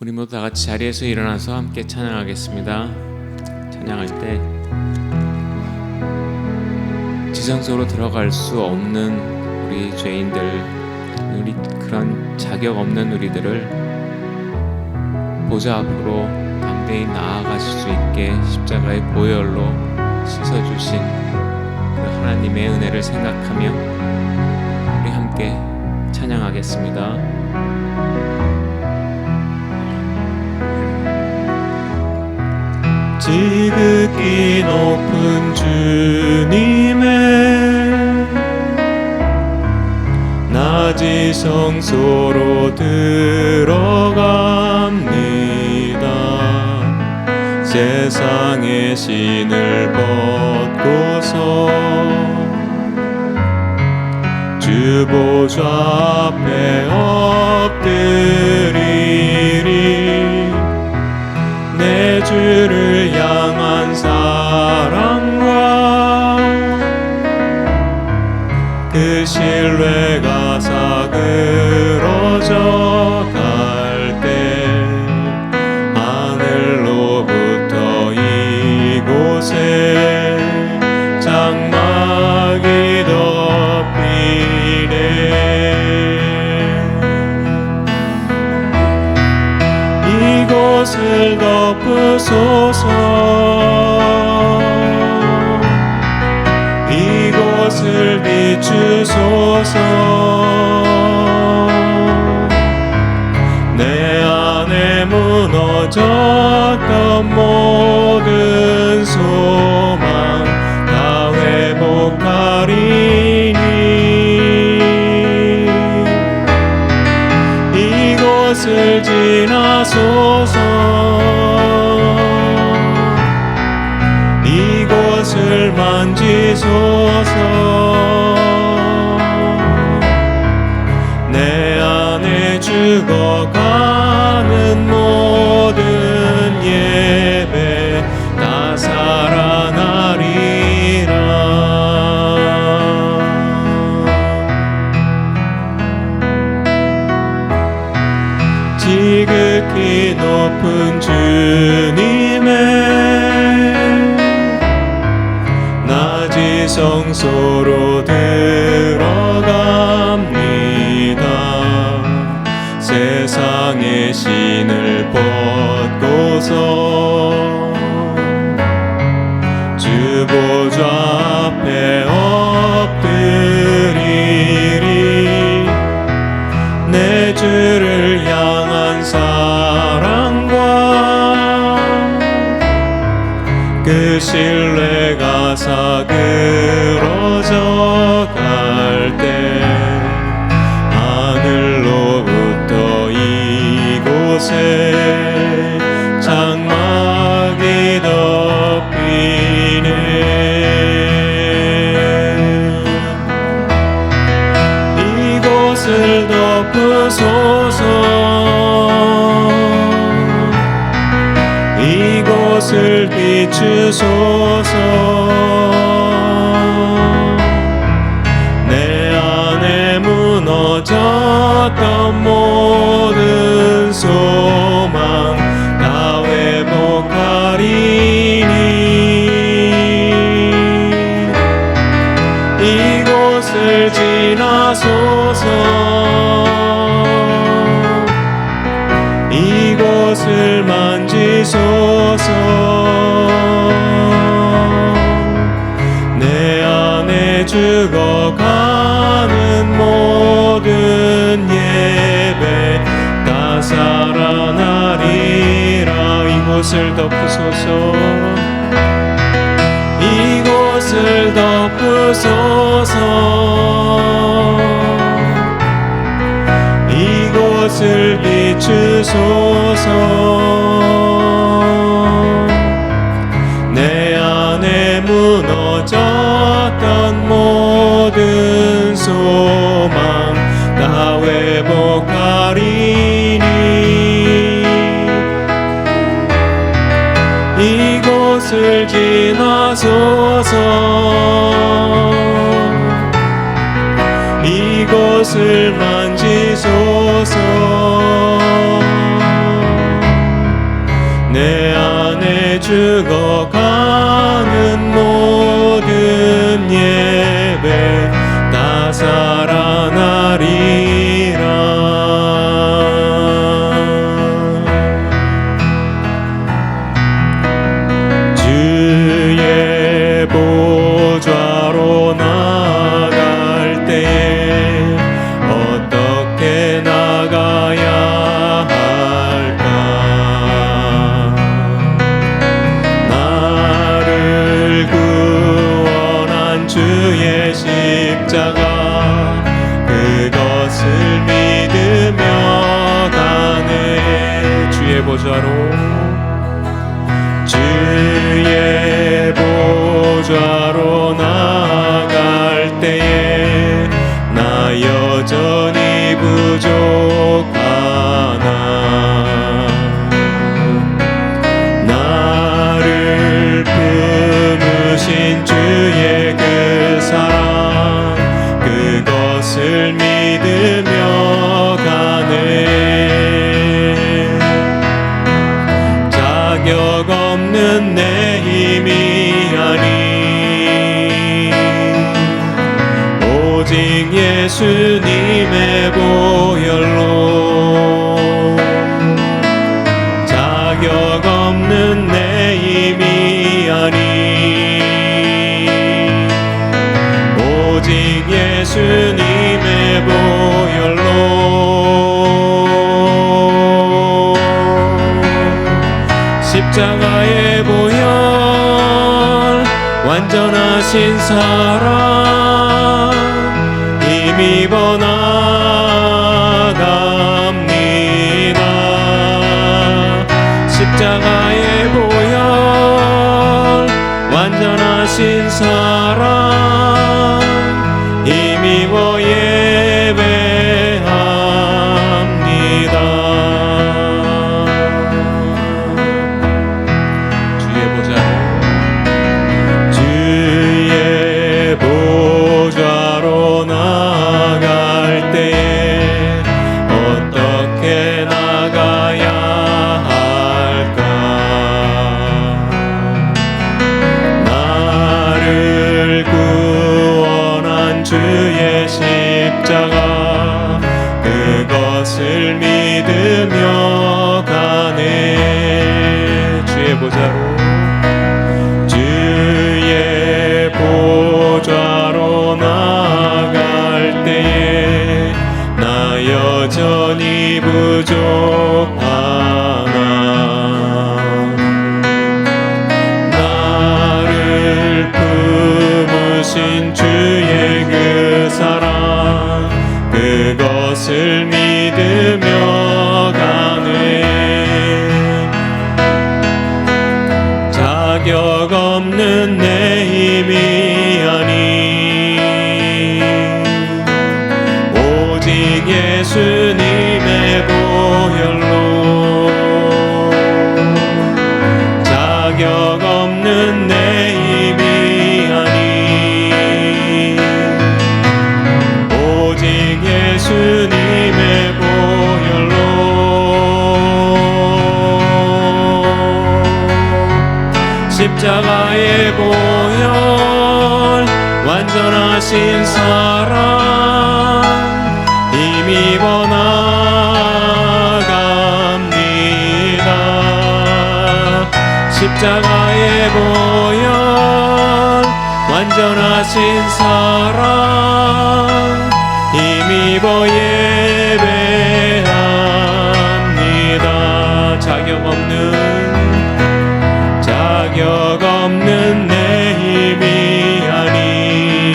우리 모두 다 같이 자리에서 일어나서 함께 찬양하겠습니다. 찬양할 때 지성소로 들어갈 수 없는 우리 죄인들, 우리 그런 자격 없는 우리들을 보좌 앞으로 담대히 나아가실 수 있게 십자가의 보혈로 씻어주신 그 하나님의 은혜를 생각하며 우리 함께 찬양하겠습니다. 지극히 높은 주님의 낮이 성소로 들어갑니다. 세상의 신을 벗고서 주 보좌 앞에 엎드리리. 내 주를 향한 사랑과 그 신뢰가 사그러져 갈 때 하늘로부터 이곳에 장막이 덮이네. 이곳을 덮으소서. 이곳을 비추소서. 내 안에 무너졌던 모든 소망 다 회복하리니. 이곳을 지나소서. 이곳을 만지소서. 내 안에 죽어가는 모든 예배 다 살아나리라. 지극히 높은 주님의 낮이 성소로 들어갑니다. 세상의 신을 벗고서 주 보좌 앞에 엎드리리. 내 주를 향한 사랑과 그 신뢰가 사그러져 갈 때 하늘로부터 이곳에 장막이 덮이네. 이곳을 덮으소서. 이곳을 비추소서. 내 안에 무너졌던 모든 소망 다 회복하리니. 이곳을 지나소서. 이곳을 만지소서. 내 안에 죽어가는 모든 예배 다 살아나리라. 이곳을 덮으소서. 이곳을 덮으소서. 이곳을 비추소서. 내 안에 무너졌던 모든 소망 다 회복하리니. 이곳을 지나소서. 이곳을 만지소서. 주의 보좌로 나아갈 때에 나 여전히 부족하나 나를 품으신 주의 그 사랑 그것을 믿으며 가네 자격 없는 내 힘이 아니 오직 예수님의 보혈로 자격 없는 내 힘이 아니 오직 예수님의 보혈로 십자가의 보혈 완전하신 사랑 힘입어 나갑니다 십자가의 보혈 완전하신 사랑 힘입어 예배합니다 주의 보좌로 나아갈 때에 어떻게 나가야 할까 나를 구원한 주의 십자가 그것을 믿으며 가네 주의 보좌로 주의 보좌로 나아갈 때에 나 여전히 부족하나 나를 품으신 주의 그 사랑 그것을 믿으며 가네 자격 없는 내 힘이 아니 오직 예수님의 보혈로 자격 없는 내 힘이 아니 오직 예수님의 보혈로 십자가의 보혈 완전하신 사랑 힘입어 나갑니다 십자가의 보혈 완전하신 사랑 힘입어 예배합니다 자격 없는 내 힘이 아니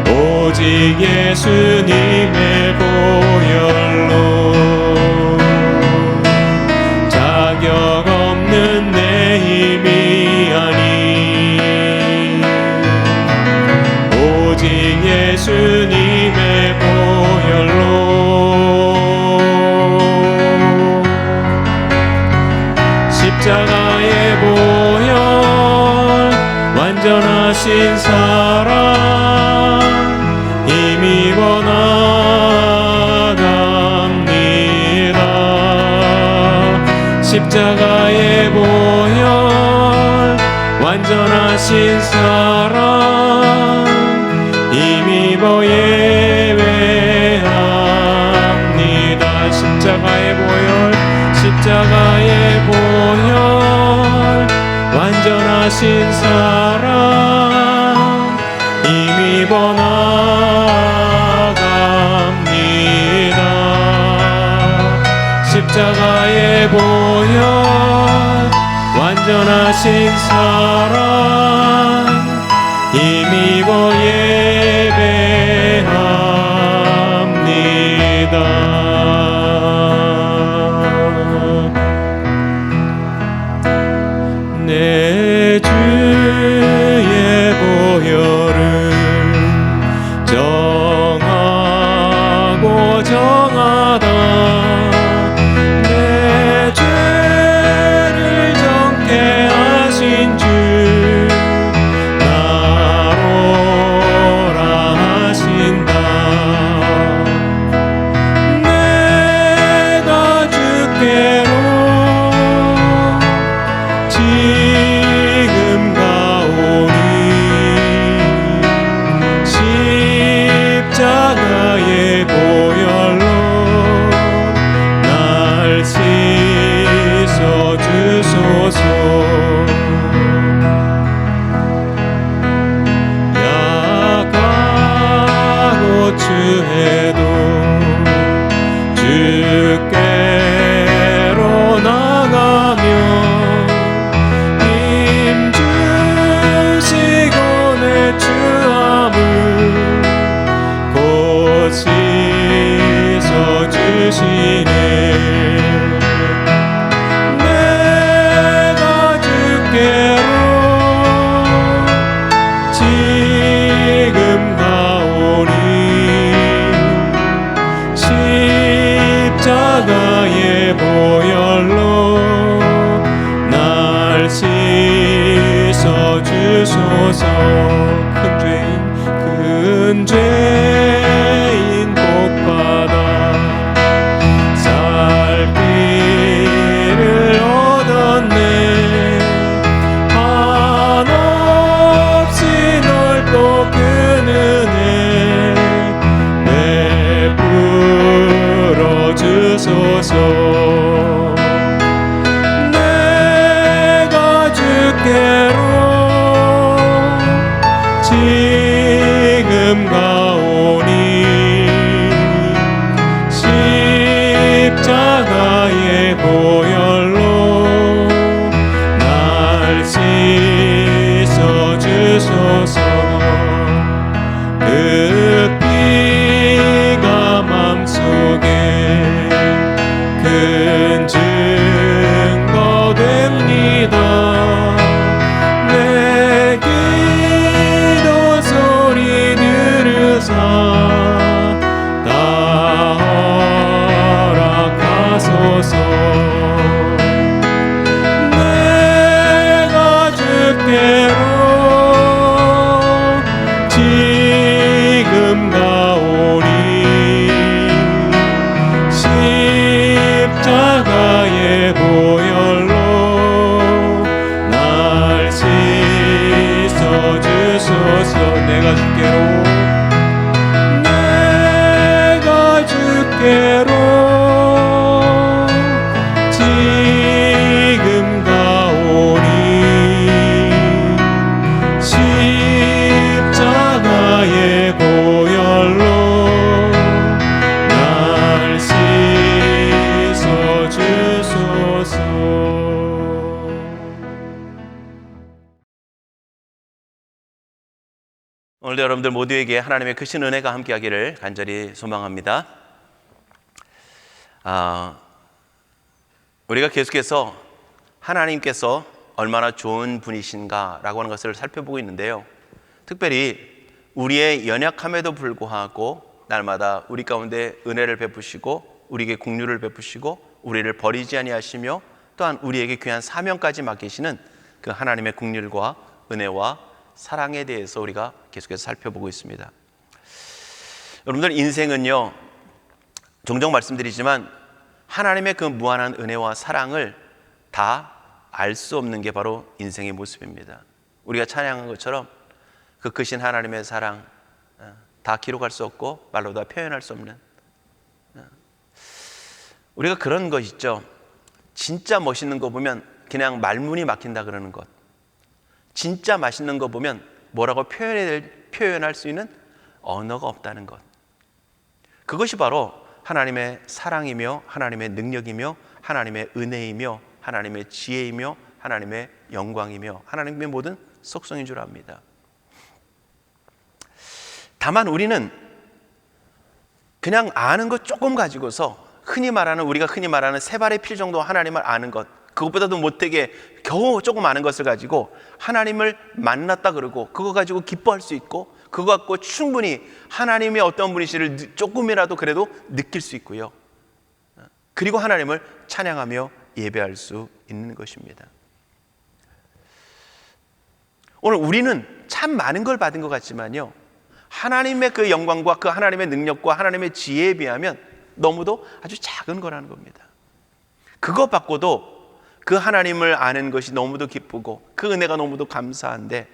오직 예수님의 보혈로 자격 없는 내 힘이 아니 오직 예수님의 보혈로 십자가의 보혈 완전하신 사랑 힘입어 나갑니다 십자가의 보혈 완전하신 사랑 힘입어 예배합니다 십자가의 보혈 완전하신 사랑 힘입어 나갑니다 십자가의 보혈 완전하신 사랑 힘입어 예배합니다 보고 정하다 내 죄를 정케 하신 주 나로라 하신다. 내가 주께로 지금 가오니 십자가의 보혈로 날 씻어 주소서. 약하고 추해도 주께로 나가며 힘 주시고 내 추함을 곧 씻어 주시네. 내가 주께로 지금 가오니 십자가의 보혈로 날 씻어 주소서. 큰 죄인 복받아 살 길을 얻었네. 한없이 넓고 큰 은혜 베풀어 주소서. 내가 주께로 지금 가오니 십자가의 보혈로 날 씻어 주소서. 그 피가 맘속에 큰 증거 됩니다. 내 기도 소리 들으사 다 허락하소서. 내가 주께로 지금 가오니 십자가의 보혈로 날 씻어 주소서. 내가 주께로 지금 가오니 십자가의 보혈로 날 씻어 주소서. 오늘도 여러분들 모두에게 하나님의 크신 은혜가 함께하기를 간절히 소망합니다. 우리가 계속해서 하나님께서 얼마나 좋은 분이신가라고 하는 것을 살펴보고 있는데요. 특별히 우리의 연약함에도 불구하고 날마다 우리 가운데 은혜를 베푸시고 우리에게 긍휼을 베푸시고 우리를 버리지 아니하시며 또한 우리에게 귀한 사명까지 맡기시는 그 하나님의 긍휼과 은혜와 사랑에 대해서 우리가 계속해서 살펴보고 있습니다. 여러분들 인생은요, 종종 말씀드리지만 하나님의 그 무한한 은혜와 사랑을 다 알 수 없는 게 바로 인생의 모습입니다. 우리가 찬양한 것처럼 그 크신 하나님의 사랑 다 기록할 수 없고 말로 다 표현할 수 없는, 우리가 그런 것 있죠. 진짜 멋있는 거 보면 그냥 말문이 막힌다 그러는 것, 진짜 맛있는 거 보면 뭐라고 표현할 수 있는 언어가 없다는 것, 그것이 바로 하나님의 사랑이며 하나님의 능력이며 하나님의 은혜이며 하나님의 지혜이며 하나님의 영광이며 하나님의 모든 속성인 줄 압니다. 다만 우리는 그냥 아는 것 조금 가지고서 우리가 흔히 말하는 세 발의 필 정도 하나님을 아는 것, 그것보다도 못되게 겨우 조금 아는 것을 가지고 하나님을 만났다 그러고 그거 가지고 기뻐할 수 있고 그거 갖고 충분히 하나님의 어떤 분이시를 조금이라도 그래도 느낄 수 있고요. 그리고 하나님을 찬양하며 예배할 수 있는 것입니다. 오늘 우리는 참 많은 걸 받은 것 같지만요, 하나님의 그 영광과 그 하나님의 능력과 하나님의 지혜에 비하면 너무도 아주 작은 거라는 겁니다. 그것 받고도 그 하나님을 아는 것이 너무도 기쁘고 그 은혜가 너무도 감사한데,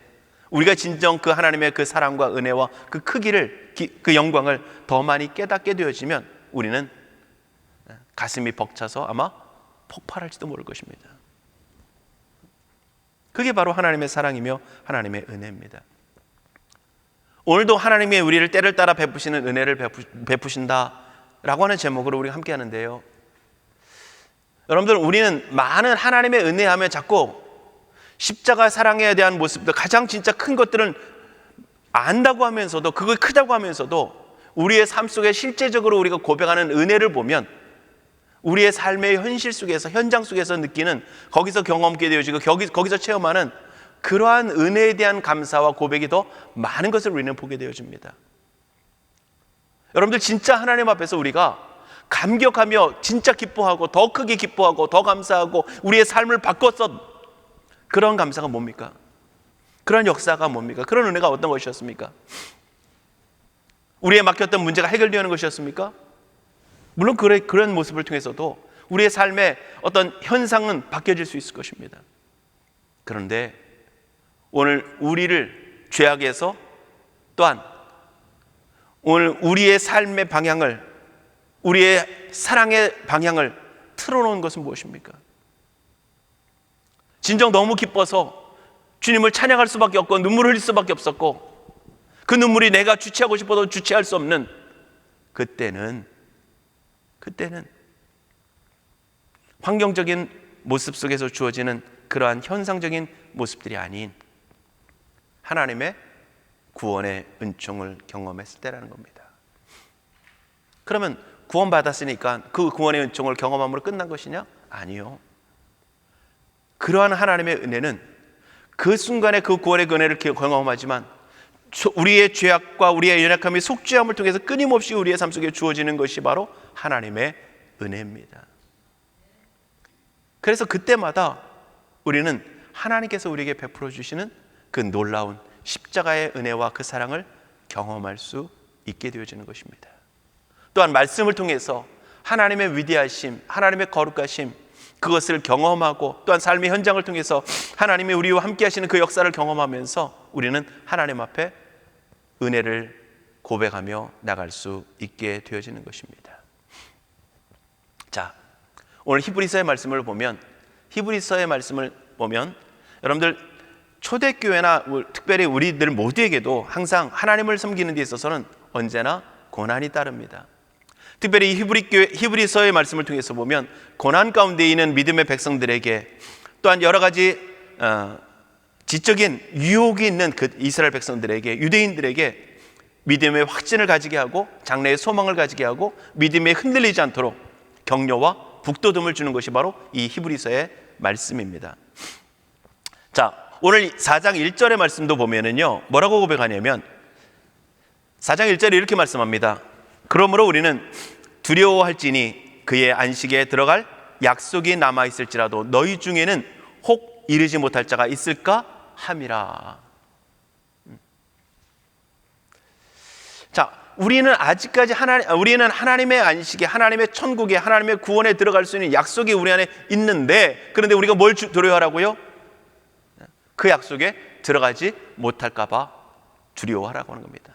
우리가 진정 그 하나님의 그 사랑과 은혜와 그 크기를, 그 영광을 더 많이 깨닫게 되어지면 우리는 가슴이 벅차서 아마 폭발할지도 모를 것입니다. 그게 바로 하나님의 사랑이며 하나님의 은혜입니다. 오늘도 하나님이 우리를 때를 따라 베푸시는 은혜를 베푸신다라고 하는 제목으로 우리가 함께 하는데요, 여러분들, 우리는 많은 하나님의 은혜 하면 자꾸 십자가 사랑에 대한 모습들, 가장 진짜 큰 것들은 안다고 하면서도, 그걸 크다고 하면서도 우리의 삶 속에 실제적으로 우리가 고백하는 은혜를 보면 우리의 삶의 현실 속에서, 현장 속에서 느끼는, 거기서 경험하게 되어지고 거기서 체험하는 그러한 은혜에 대한 감사와 고백이 더 많은 것을 우리는 보게 되어집니다. 여러분들, 진짜 하나님 앞에서 우리가 감격하며 진짜 기뻐하고 더 크게 기뻐하고 더 감사하고 우리의 삶을 바꿨어, 그런 감사가 뭡니까? 그런 역사가 뭡니까? 그런 은혜가 어떤 것이었습니까? 우리의 막혔던 문제가 해결되는 것이었습니까? 물론 그런 모습을 통해서도 우리의 삶의 어떤 현상은 바뀌어질 수 있을 것입니다. 그런데 오늘 우리를 죄악에서, 또한 오늘 우리의 삶의 방향을, 우리의 사랑의 방향을 틀어놓은 것은 무엇입니까? 진정 너무 기뻐서 주님을 찬양할 수밖에 없고 눈물을 흘릴 수밖에 없었고, 그 눈물이 내가 주체하고 싶어도 주체할 수 없는 그때는 환경적인 모습 속에서 주어지는 그러한 현상적인 모습들이 아닌 하나님의 구원의 은총을 경험했을 때라는 겁니다. 그러면 구원받았으니까 그 구원의 은총을 경험함으로 끝난 것이냐? 아니요. 그러한 하나님의 은혜는 그 순간에 그 구원의 은혜를 경험하지만 우리의 죄악과 우리의 연약함이 속죄함을 통해서 끊임없이 우리의 삶 속에 주어지는 것이 바로 하나님의 은혜입니다. 그래서 그때마다 우리는 하나님께서 우리에게 베풀어 주시는 그 놀라운 십자가의 은혜와 그 사랑을 경험할 수 있게 되어지는 것입니다. 또한 말씀을 통해서 하나님의 위대하심, 하나님의 거룩하심, 그것을 경험하고, 또한 삶의 현장을 통해서 하나님이 우리와 함께 하시는 그 역사를 경험하면서 우리는 하나님 앞에 은혜를 고백하며 나갈 수 있게 되어지는 것입니다. 자, 오늘 히브리서의 말씀을 보면 여러분들, 초대교회나 특별히 우리들 모두에게도 항상 하나님을 섬기는 데 있어서는 언제나 고난이 따릅니다. 특별히 히브리서의 말씀을 통해서 보면 고난 가운데 있는 믿음의 백성들에게, 또한 여러 가지 지적인 유혹이 있는 그 이스라엘 백성들에게, 유대인들에게 믿음의 확신을 가지게 하고 장래의 소망을 가지게 하고 믿음에 흔들리지 않도록 격려와 북돋움을 주는 것이 바로 이 히브리서의 말씀입니다. 자, 오늘 4장 1절의 말씀도 보면은요, 뭐라고 고백하냐면 4장 1절에 이렇게 말씀합니다. 그러므로 우리는 두려워할지니 그의 안식에 들어갈 약속이 남아있을지라도 너희 중에는 혹 이르지 못할 자가 있을까 함이라. 자, 우리는 아직까지 우리는 하나님의 안식에, 하나님의 천국에, 하나님의 구원에 들어갈 수 있는 약속이 우리 안에 있는데, 그런데 우리가 뭘 두려워하라고요? 그 약속에 들어가지 못할까 봐 두려워하라고 하는 겁니다.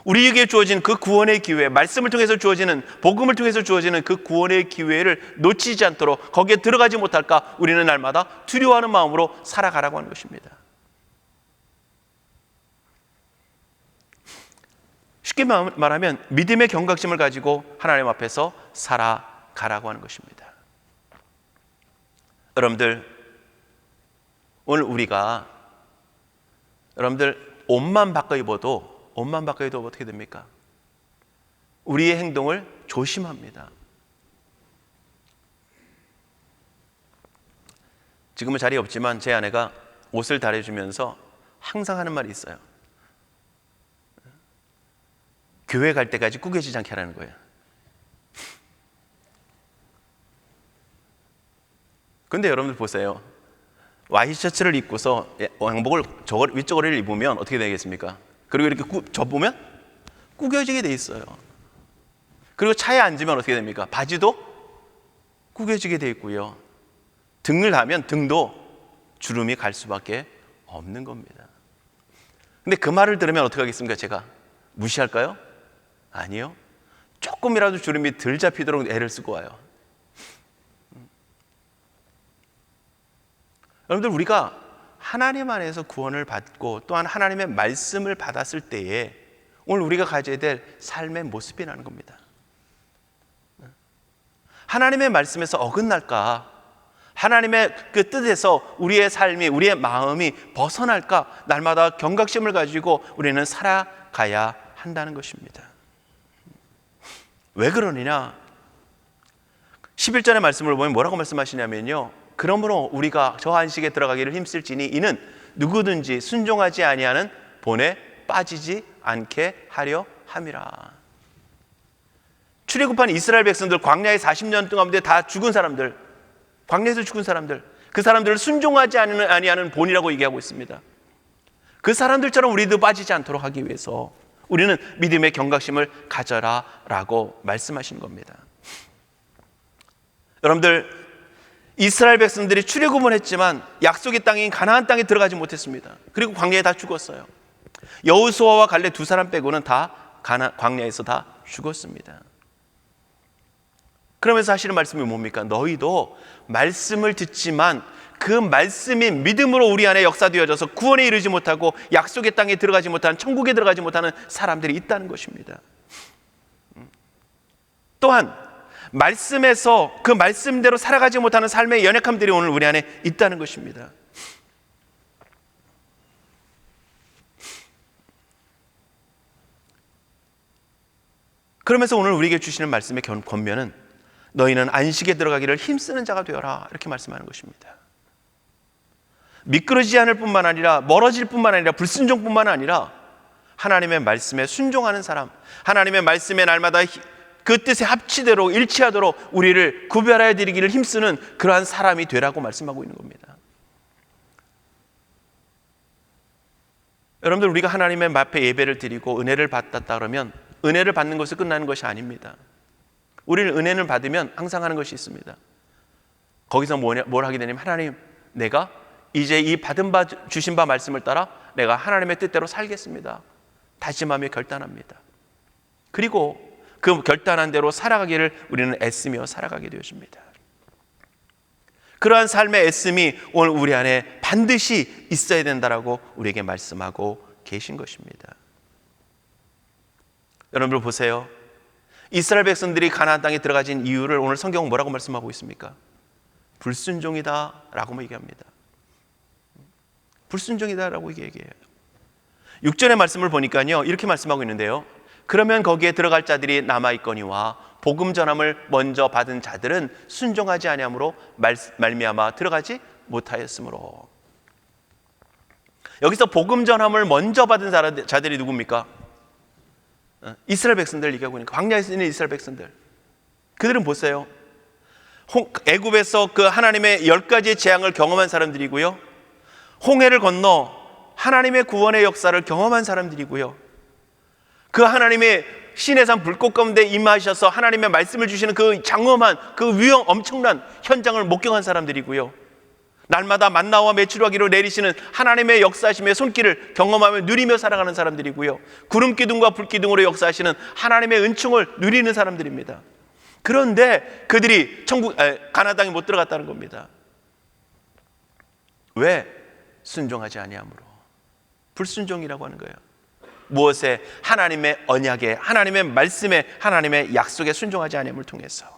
우리에게 주어진 그 구원의 기회, 말씀을 통해서 주어지는, 복음을 통해서 주어지는 그 구원의 기회를 놓치지 않도록, 거기에 들어가지 못할까 우리는 날마다 두려워하는 마음으로 살아가라고 하는 것입니다. 쉽게 말하면 믿음의 경각심을 가지고 하나님 앞에서 살아가라고 하는 것입니다. 여러분들, 오늘 우리가 옷만 바꿔 입어도 어떻게 됩니까? 우리의 행동을 조심합니다. 지금은 자리에 없지만 제 아내가 옷을 달아주면서 항상 하는 말이 있어요. 교회 갈 때까지 구겨지지 않게 하라는 거예요. 근데 여러분들 보세요. 와이셔츠를 입고서 왕복을 위쪽을 입으면 어떻게 되겠습니까? 그리고 이렇게 접으면 구겨지게 돼 있어요. 그리고 차에 앉으면 어떻게 됩니까? 바지도 구겨지게 돼 있고요. 등을 하면 등도 주름이 갈 수밖에 없는 겁니다. 근데 그 말을 들으면 어떻게 하겠습니까? 제가 무시할까요? 아니요. 조금이라도 주름이 덜 잡히도록 애를 쓰고 와요. 여러분들, 우리가 하나님 안에서 구원을 받고 또한 하나님의 말씀을 받았을 때에 오늘 우리가 가져야 될 삶의 모습이라는 겁니다. 하나님의 말씀에서 어긋날까? 하나님의 그 뜻에서 우리의 삶이, 우리의 마음이 벗어날까? 날마다 경각심을 가지고 우리는 살아가야 한다는 것입니다. 왜 그러느냐? 11절의 말씀을 보면 뭐라고 말씀하시냐면요, 그러므로 우리가 저 안식에 들어가기를 힘쓸지니 이는 누구든지 순종하지 아니하는 본에 빠지지 않게 하려 함이라. 출애굽한 이스라엘 백성들, 광야의 40년 동안 다 죽은 사람들, 광야에서 죽은 사람들, 그 사람들을 순종하지 아니하는 본이라고 얘기하고 있습니다. 그 사람들처럼 우리도 빠지지 않도록 하기 위해서 우리는 믿음의 경각심을 가져라 라고 말씀하신 겁니다. 여러분들, 이스라엘 백성들이 출애굽은 했지만 약속의 땅인 가나안 땅에 들어가지 못했습니다. 그리고 광야에 다 죽었어요. 여호수아와 갈렙 두 사람 빼고는 다 광야에서 다 죽었습니다. 그러면서 하시는 말씀이 뭡니까? 너희도 말씀을 듣지만 그 말씀이 믿음으로 우리 안에 역사되어져서 구원에 이르지 못하고 약속의 땅에 들어가지 못하는, 천국에 들어가지 못하는 사람들이 있다는 것입니다. 또한 말씀에서 그 말씀대로 살아가지 못하는 삶의 연약함들이 오늘 우리 안에 있다는 것입니다. 그러면서 오늘 우리에게 주시는 말씀의 권면은 너희는 안식에 들어가기를 힘쓰는 자가 되어라, 이렇게 말씀하는 것입니다. 미끄러지지 않을 뿐만 아니라 멀어질 뿐만 아니라 불순종뿐만 아니라 하나님의 말씀에 순종하는 사람, 하나님의 말씀에 날마다 그 뜻에 합치도록 일치하도록 우리를 구별하여 드리기를 힘쓰는 그러한 사람이 되라고 말씀하고 있는 겁니다. 여러분들, 우리가 하나님의 앞에 예배를 드리고 은혜를 받았다 그러면 은혜를 받는 것이 끝나는 것이 아닙니다. 우리는 은혜를 받으면 항상 하는 것이 있습니다. 거기서 뭘 하게 되냐면, 하나님, 내가 이제 이 받은 바, 주신 바 말씀을 따라 내가 하나님의 뜻대로 살겠습니다. 다짐하며 결단합니다. 그리고 그 결단한 대로 살아가기를 우리는 애쓰며 살아가게 되어집니다. 그러한 삶의 애씀이 오늘 우리 안에 반드시 있어야 된다라고 우리에게 말씀하고 계신 것입니다. 여러분들 보세요. 이스라엘 백성들이 가나안 땅에 들어가진 이유를 오늘 성경은 뭐라고 말씀하고 있습니까? 불순종이다 라고 얘기합니다. 불순종이다 라고 얘기해요. 6절의 말씀을 보니까요, 이렇게 말씀하고 있는데요, 그러면 거기에 들어갈 자들이 남아있거니와 복음 전함을 먼저 받은 자들은 순종하지 아니함으로 말미암아 들어가지 못하였으므로. 여기서 복음 전함을 먼저 받은 자들이 누굽니까? 이스라엘 백성들 얘기하고 있는, 광야에서 있는 이스라엘 백성들. 그들은 보세요, 애굽에서 그 하나님의 10가지의 재앙을 경험한 사람들이고요, 홍해를 건너 하나님의 구원의 역사를 경험한 사람들이고요, 그 하나님의 시내산 불꽃 가운데 임하셔서 하나님의 말씀을 주시는 그 장엄한, 그 엄청난 현장을 목격한 사람들이고요, 날마다 만나와 메추라기로 내리시는 하나님의 역사하심의 손길을 경험하며 누리며 살아가는 사람들이고요, 구름 기둥과 불 기둥으로 역사하시는 하나님의 은총을 누리는 사람들입니다. 그런데 그들이 가나안 땅에 못 들어갔다는 겁니다. 왜? 순종하지 아니함으로. 불순종이라고 하는 거예요. 무엇에? 하나님의 언약에, 하나님의 말씀에, 하나님의 약속에 순종하지 아니함을 통해서.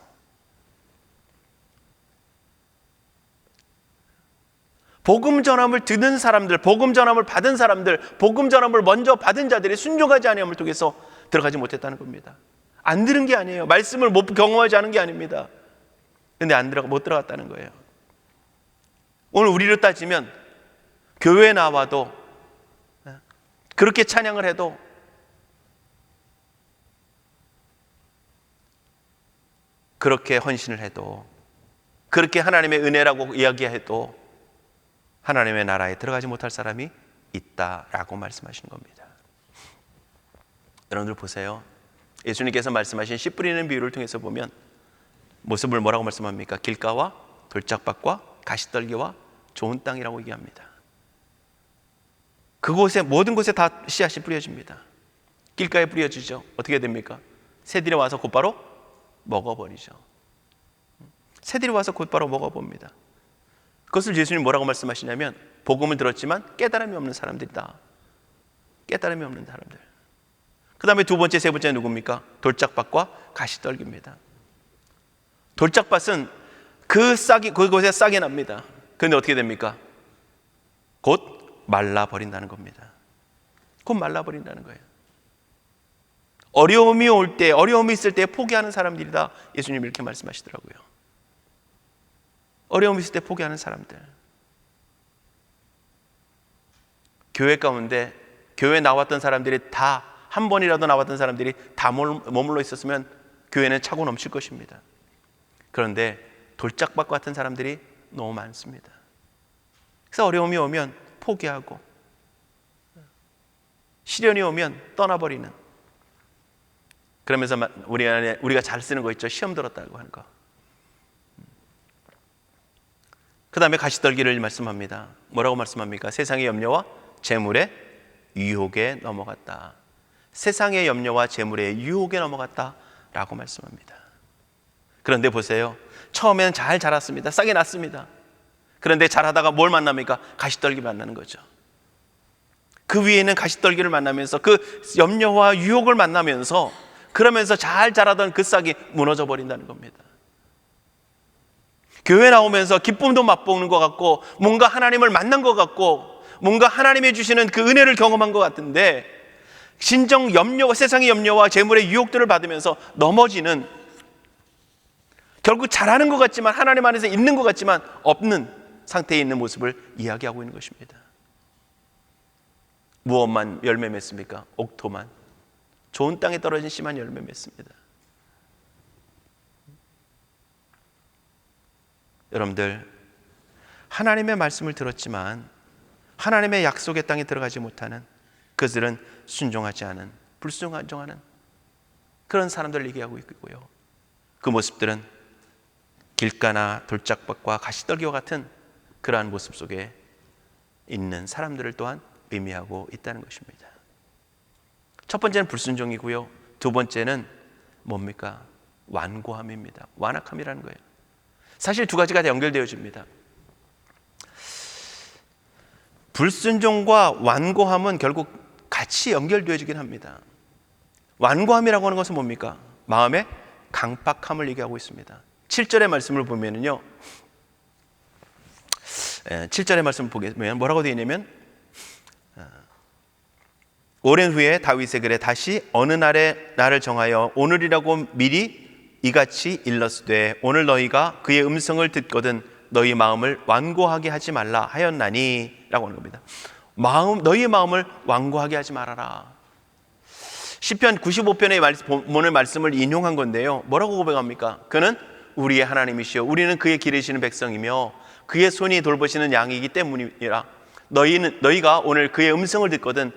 복음 전함을 듣는 사람들, 복음 전함을 받은 사람들, 복음 전함을 먼저 받은 자들이 순종하지 아니함을 통해서 들어가지 못했다는 겁니다. 안 들은 게 아니에요. 말씀을 못 경험하지 않은 게 아닙니다. 근데 못 들어갔다는 거예요. 오늘 우리로 따지면 교회에 나와도 그렇게 찬양을 해도 그렇게 헌신을 해도 그렇게 하나님의 은혜라고 이야기해도 하나님의 나라에 들어가지 못할 사람이 있다라고 말씀하시는 겁니다. 여러분들 보세요. 예수님께서 말씀하신 씨 뿌리는 비유를 통해서 보면 모습을 뭐라고 말씀합니까? 길가와 돌짝밭과 가시떨기와 좋은 땅이라고 얘기합니다. 그곳에 모든 곳에 다 씨앗이 뿌려집니다. 길가에 뿌려지죠. 어떻게 됩니까? 새들이 와서 곧바로 먹어버리죠. 새들이 와서 곧바로 먹어봅니다. 그것을 예수님이 뭐라고 말씀하시냐면 복음을 들었지만 깨달음이 없는 사람들이다. 깨달음이 없는 사람들. 그 다음에 두 번째, 세 번째 누굽니까? 돌짝밭과 가시떨기입니다. 돌짝밭은 그곳에 싹이 납니다. 그런데 어떻게 됩니까? 곧 말라버린다는 겁니다. 곧 말라버린다는 거예요. 어려움이 올 때, 어려움이 있을 때 포기하는 사람들이다. 예수님이 이렇게 말씀하시더라고요. 어려움이 있을 때 포기하는 사람들. 교회 가운데 교회 나왔던 사람들이 다 한 번이라도 나왔던 사람들이 다 머물러 있었으면 교회는 차고 넘칠 것입니다. 그런데 돌짝밭 같은 사람들이 너무 많습니다. 그래서 어려움이 오면 포기하고 시련이 오면 떠나버리는, 그러면서 우리가 잘 쓰는 거 있죠. 시험 들었다고 하는 거. 그 다음에 가시떨기를 말씀합니다. 뭐라고 말씀합니까? 세상의 염려와 재물의 유혹에 넘어갔다. 세상의 염려와 재물의 유혹에 넘어갔다 라고 말씀합니다. 그런데 보세요. 처음에는 잘 자랐습니다. 싹이 났습니다. 그런데 자라다가 뭘 만납니까? 가시떨기 만나는 거죠. 그 위에는 가시떨기를 만나면서 그 염려와 유혹을 만나면서 그러면서 잘 자라던 그 싹이 무너져 버린다는 겁니다. 교회 나오면서 기쁨도 맛보는 것 같고 뭔가 하나님을 만난 것 같고 뭔가 하나님이 주시는 그 은혜를 경험한 것 같은데 진정 염려와 세상의 염려와 재물의 유혹들을 받으면서 넘어지는, 결국 잘하는 것 같지만 하나님 안에서 있는 것 같지만 없는 상태에 있는 모습을 이야기하고 있는 것입니다. 무엇만 열매 맺습니까? 옥토만, 좋은 땅에 떨어진 씨만 열매 맺습니다. 여러분들, 하나님의 말씀을 들었지만 하나님의 약속의 땅에 들어가지 못하는, 그들은 순종하지 않은, 불순종하는 그런 사람들을 얘기하고 있고요. 그 모습들은 길가나 돌짝밭과 가시떨기와 같은 그러한 모습 속에 있는 사람들을 또한 의미하고 있다는 것입니다. 첫 번째는 불순종이고요. 두 번째는 뭡니까? 완고함입니다. 완악함이라는 거예요. 사실 두 가지가 다 연결되어집니다. 불순종과 완고함은 결국 같이 연결되어지긴 합니다. 완고함이라고 하는 것은 뭡니까? 마음의 강팍함을 얘기하고 있습니다. 7절의 말씀을 보면은요, 7절의 말씀을 보면 뭐라고 되어 있냐면, 오랜 후에 다윗의 글에 다시 어느 날에 나를 정하여 오늘이라고 미리 이같이 일렀으되 오늘 너희가 그의 음성을 듣거든 너희 마음을 완고하게 하지 말라 하였나니 라고 하는 겁니다. 너희의 마음을 완고하게 하지 말아라. 시편 95편의 오늘 말씀을 인용한 건데요, 뭐라고 고백합니까? 그는 우리의 하나님이시여 우리는 그의 기르시는 백성이며 그의 손이 돌보시는 양이기 때문이라. 너희가 오늘 그의 음성을 듣거든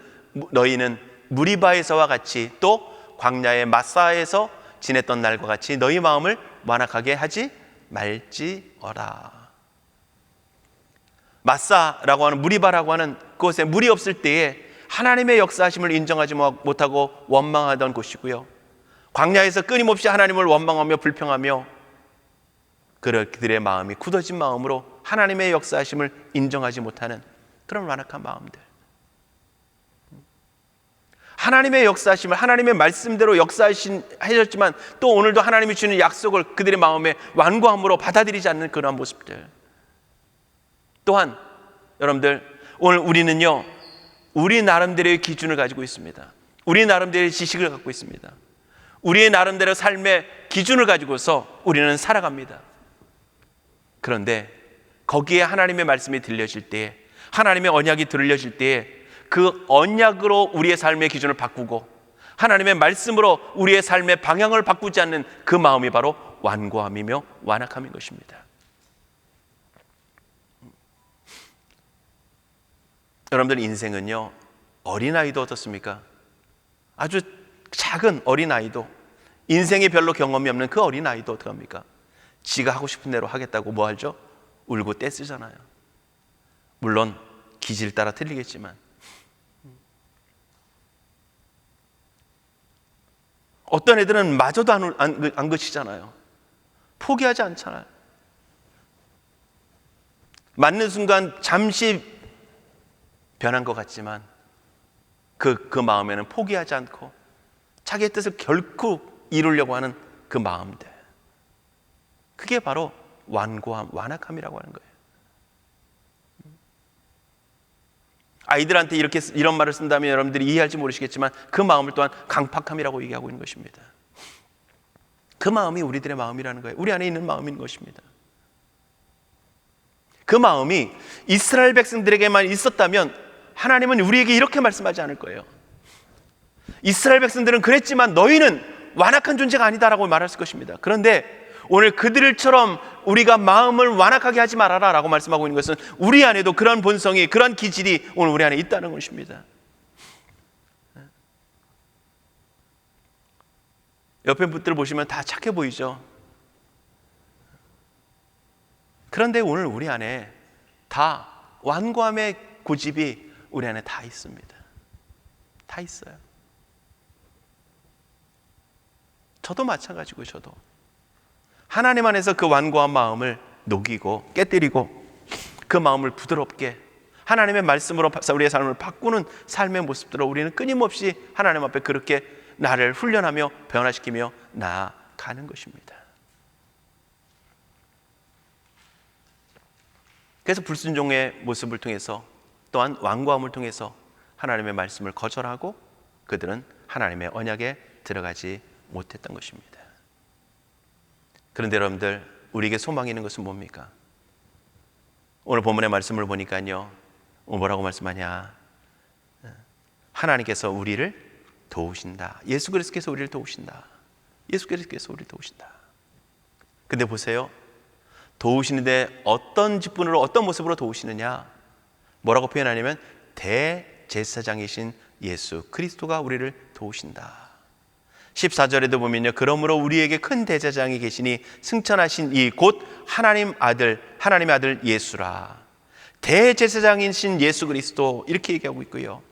너희는 무리바에서와 같이 또 광야의 마사에서 지냈던 날과 같이 너희 마음을 완악하게 하지 말지어라. 마사라고 하는, 무리바라고 하는 그곳에 물이 없을 때에 하나님의 역사하심을 인정하지 못하고 원망하던 곳이고요, 광야에서 끊임없이 하나님을 원망하며 불평하며 그들의 마음이 굳어진 마음으로 하나님의 역사하심을 인정하지 못하는 그런 완악한 마음들. 하나님의 역사하심을, 하나님의 말씀대로 역사하셨지만 또 오늘도 하나님이 주는 약속을 그들의 마음에 완고함으로 받아들이지 않는 그러한 모습들. 또한 여러분들, 오늘 우리는요, 우리 나름대로의 기준을 가지고 있습니다. 우리 나름대로의 지식을 갖고 있습니다. 우리의 나름대로 삶의 기준을 가지고서 우리는 살아갑니다. 그런데 거기에 하나님의 말씀이 들려질 때에, 하나님의 언약이 들려질 때에 그 언약으로 우리의 삶의 기준을 바꾸고 하나님의 말씀으로 우리의 삶의 방향을 바꾸지 않는 그 마음이 바로 완고함이며 완악함인 것입니다. 여러분들, 인생은요, 어린아이도 어떻습니까? 아주 작은 어린아이도, 인생에 별로 경험이 없는 그 어린아이도 어떡합니까? 지가 하고 싶은 대로 하겠다고 뭐 하죠? 울고 떼쓰잖아요. 물론 기질 따라 틀리겠지만 어떤 애들은 마저도 안 그치잖아요. 포기하지 않잖아요. 맞는 순간 잠시 변한 것 같지만 그 마음에는 포기하지 않고 자기의 뜻을 결코 이루려고 하는 그 마음들, 그게 바로 완고함, 완악함이라고 하는 거예요. 아이들한테 이런 말을 쓴다면 여러분들이 이해할지 모르시겠지만 그 마음을 또한 강팍함이라고 얘기하고 있는 것입니다. 그 마음이 우리들의 마음이라는 거예요. 우리 안에 있는 마음인 것입니다. 그 마음이 이스라엘 백성들에게만 있었다면 하나님은 우리에게 이렇게 말씀하지 않을 거예요. 이스라엘 백성들은 그랬지만 너희는 완악한 존재가 아니다라고 말했을 것입니다. 그런데 오늘 그들처럼 우리가 마음을 완악하게 하지 말아라 라고 말씀하고 있는 것은 우리 안에도 그런 본성이, 그런 기질이 오늘 우리 안에 있다는 것입니다. 옆에 분들 보시면 다 착해 보이죠? 그런데 오늘 우리 안에 다 완고함의 고집이 우리 안에 다 있습니다. 다 있어요. 저도 마찬가지고, 저도 하나님 안에서 그 완고한 마음을 녹이고 깨뜨리고 그 마음을 부드럽게 하나님의 말씀으로 우리의 삶을 바꾸는 삶의 모습들로 우리는 끊임없이 하나님 앞에 그렇게 나를 훈련하며 변화시키며 나아가는 것입니다. 그래서 불순종의 모습을 통해서 또한 완고함을 통해서 하나님의 말씀을 거절하고 그들은 하나님의 언약에 들어가지 못했던 것입니다. 그런데 여러분들, 우리에게 소망이 있는 것은 뭡니까? 오늘 본문의 말씀을 보니까요, 뭐라고 말씀하냐? 하나님께서 우리를 도우신다. 예수 그리스도께서 우리를 도우신다. 예수 그리스도께서 우리를 도우신다. 근데 보세요, 도우시는데 어떤 직분으로, 어떤 모습으로 도우시느냐? 뭐라고 표현하냐면 대제사장이신 예수 그리스도가 우리를 도우신다. 14절에도 보면요, 그러므로 우리에게 큰 대제사장이 계시니 승천하신 이 곧 하나님의 아들 예수라. 대제사장이신 예수 그리스도, 이렇게 얘기하고 있고요.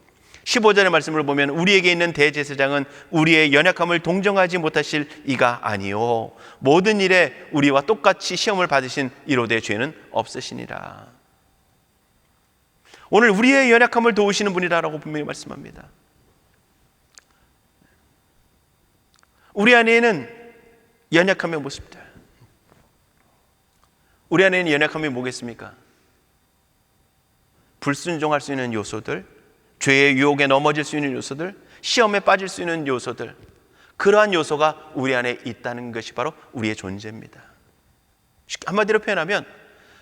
15절의 말씀을 보면 우리에게 있는 대제사장은 우리의 연약함을 동정하지 못하실 이가 아니요 모든 일에 우리와 똑같이 시험을 받으신 이로되 죄는 없으시니라. 오늘 우리의 연약함을 도우시는 분이라고 분명히 말씀합니다. 우리 안에는 연약함의 모습들, 우리 안에는 연약함이 뭐겠습니까? 불순종할 수 있는 요소들, 죄의 유혹에 넘어질 수 있는 요소들, 시험에 빠질 수 있는 요소들, 그러한 요소가 우리 안에 있다는 것이 바로 우리의 존재입니다. 한마디로 표현하면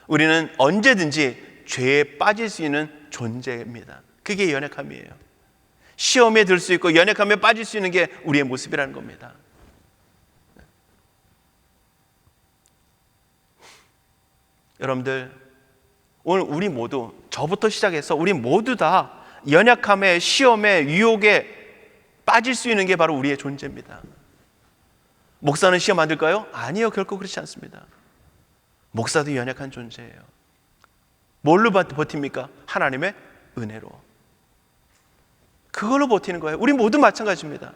우리는 언제든지 죄에 빠질 수 있는 존재입니다. 그게 연약함이에요. 시험에 들 수 있고 연약함에 빠질 수 있는 게 우리의 모습이라는 겁니다. 여러분들, 오늘 우리 모두, 저부터 시작해서 우리 모두 다 연약함에, 시험에, 유혹에 빠질 수 있는 게 바로 우리의 존재입니다. 목사는 시험 안 들까요? 아니요, 결코 그렇지 않습니다. 목사도 연약한 존재예요. 뭘로 버팁니까? 하나님의 은혜로. 그걸로 버티는 거예요. 우리 모두 마찬가지입니다.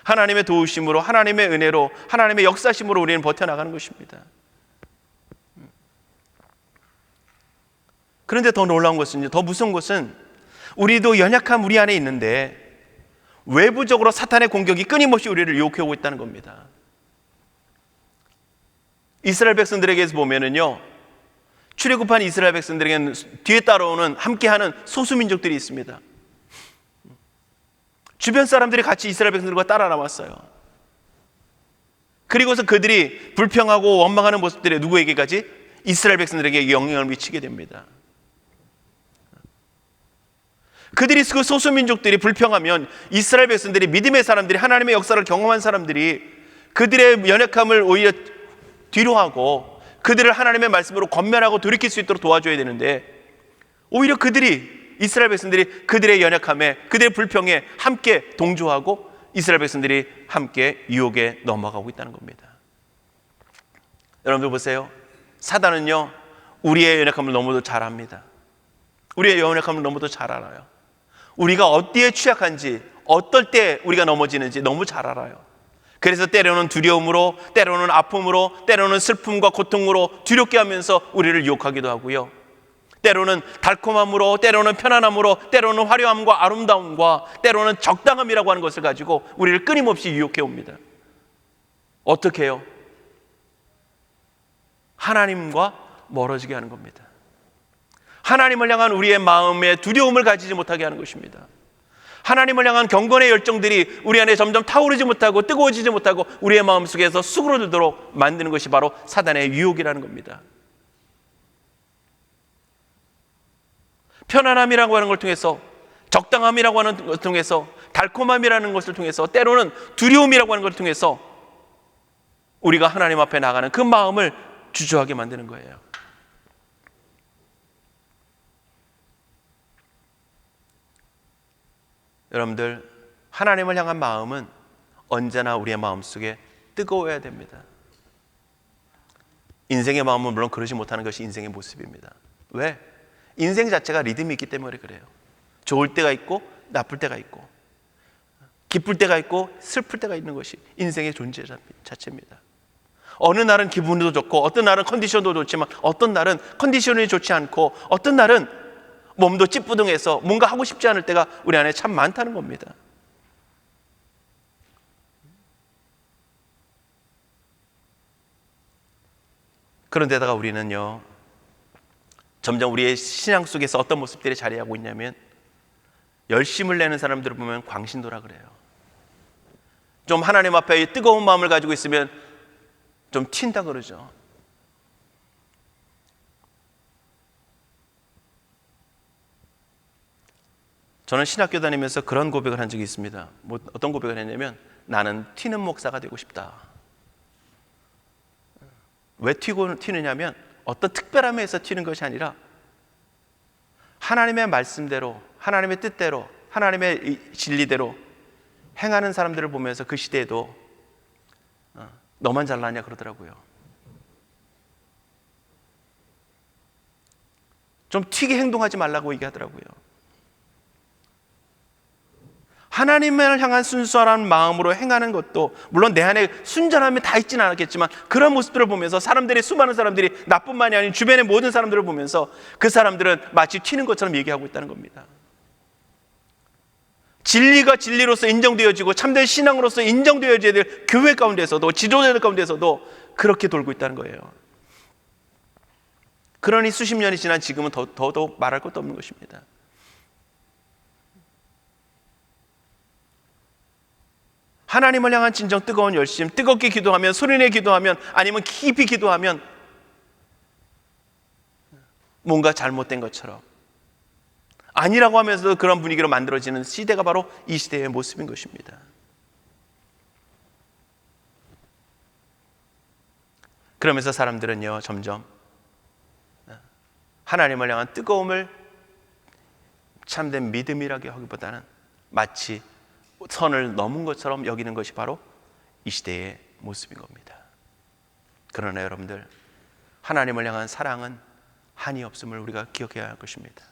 하나님의 도우심으로, 하나님의 은혜로, 하나님의 역사심으로 우리는 버텨나가는 것입니다. 그런데 더 놀라운 것은, 더 무서운 것은 우리도 연약한 우리 안에 있는데 외부적으로 사탄의 공격이 끊임없이 우리를 유혹해오고 있다는 겁니다. 이스라엘 백성들에게서 보면은요, 출애굽한 이스라엘 백성들에게는 뒤에 따라오는, 함께하는 소수민족들이 있습니다. 주변 사람들이 같이 이스라엘 백성들과 따라 나왔어요. 그리고서 그들이 불평하고 원망하는 모습들이 누구에게까지? 이스라엘 백성들에게 영향을 미치게 됩니다. 그들이 그 소수민족들이 불평하면 이스라엘 백성들이, 믿음의 사람들이, 하나님의 역사를 경험한 사람들이 그들의 연약함을 오히려 뒤로하고 그들을 하나님의 말씀으로 권면하고 돌이킬 수 있도록 도와줘야 되는데, 오히려 이스라엘 백성들이 그들의 연약함에, 그들의 불평에 함께 동조하고 이스라엘 백성들이 함께 유혹에 넘어가고 있다는 겁니다. 여러분들 보세요. 사단은요, 우리의 연약함을 너무도 잘 압니다. 우리의 연약함을 너무도 잘 알아요. 우리가 어디에 취약한지, 어떨 때 우리가 넘어지는지 너무 잘 알아요. 그래서 때로는 두려움으로, 때로는 아픔으로, 때로는 슬픔과 고통으로 두렵게 하면서 우리를 유혹하기도 하고요. 때로는 달콤함으로, 때로는 편안함으로, 때로는 화려함과 아름다움과, 때로는 적당함이라고 하는 것을 가지고 우리를 끊임없이 유혹해 옵니다. 어떻게 해요? 하나님과 멀어지게 하는 겁니다. 하나님을 향한 우리의 마음에 두려움을 가지지 못하게 하는 것입니다. 하나님을 향한 경건의 열정들이 우리 안에 점점 타오르지 못하고 뜨거워지지 못하고 우리의 마음속에서 수그러들도록 만드는 것이 바로 사단의 유혹이라는 겁니다. 편안함이라고 하는 걸 통해서, 적당함이라고 하는 것을 통해서, 달콤함이라는 것을 통해서, 때로는 두려움이라고 하는 것을 통해서 우리가 하나님 앞에 나가는 그 마음을 주저하게 만드는 거예요. 여러분들, 하나님을 향한 마음은 언제나 우리의 마음속에 뜨거워야 됩니다. 인생의 마음은 물론 그러지 못하는 것이 인생의 모습입니다. 왜? 인생 자체가 리듬이 있기 때문에 그래요. 좋을 때가 있고 나쁠 때가 있고, 기쁠 때가 있고 슬플 때가 있는 것이 인생의 존재 자체입니다. 어느 날은 기분도 좋고, 어떤 날은 컨디션도 좋지만, 어떤 날은 컨디션이 좋지 않고, 어떤 날은 몸도 찌뿌둥해서 뭔가 하고 싶지 않을 때가 우리 안에 참 많다는 겁니다. 그런데다가 우리는요, 점점 우리의 신앙 속에서 어떤 모습들이 자리하고 있냐면, 열심을 내는 사람들을 보면 광신도라 그래요. 좀 하나님 앞에 뜨거운 마음을 가지고 있으면 좀 튄다 그러죠. 저는 신학교 다니면서 그런 고백을 한 적이 있습니다. 어떤 고백을 했냐면, 나는 튀는 목사가 되고 싶다. 왜 튀느냐면, 어떤 특별함에서 튀는 것이 아니라 하나님의 말씀대로, 하나님의 뜻대로, 하나님의 진리대로 행하는 사람들을 보면서 그 시대에도 너만 잘나냐 그러더라고요. 좀 튀게 행동하지 말라고 얘기하더라고요. 하나님을 향한 순수한 마음으로 행하는 것도, 물론 내 안에 순전함이 다 있지는 않았겠지만, 그런 모습들을 보면서 수많은 사람들이, 나뿐만이 아닌 주변의 모든 사람들을 보면서 그 사람들은 마치 튀는 것처럼 얘기하고 있다는 겁니다. 진리가 진리로서 인정되어지고 참된 신앙으로서 인정되어져야 될 교회 가운데서도, 지도자들 가운데서도 그렇게 돌고 있다는 거예요. 그러니 수십 년이 지난 지금은 더더욱 말할 것도 없는 것입니다. 하나님을 향한 진정 뜨거운 열심, 뜨겁게 기도하면, 소리내 기도하면, 아니면 깊이 기도하면 뭔가 잘못된 것처럼, 아니라고 하면서도 그런 분위기로 만들어지는 시대가 바로 이 시대의 모습인 것입니다. 그러면서 사람들은요, 점점 하나님을 향한 뜨거움을 참된 믿음이라고 하기보다는 마치 선을 넘은 것처럼 여기는 것이 바로 이 시대의 모습인 겁니다. 그러나 여러분들, 하나님을 향한 사랑은 한이 없음을 우리가 기억해야 할 것입니다.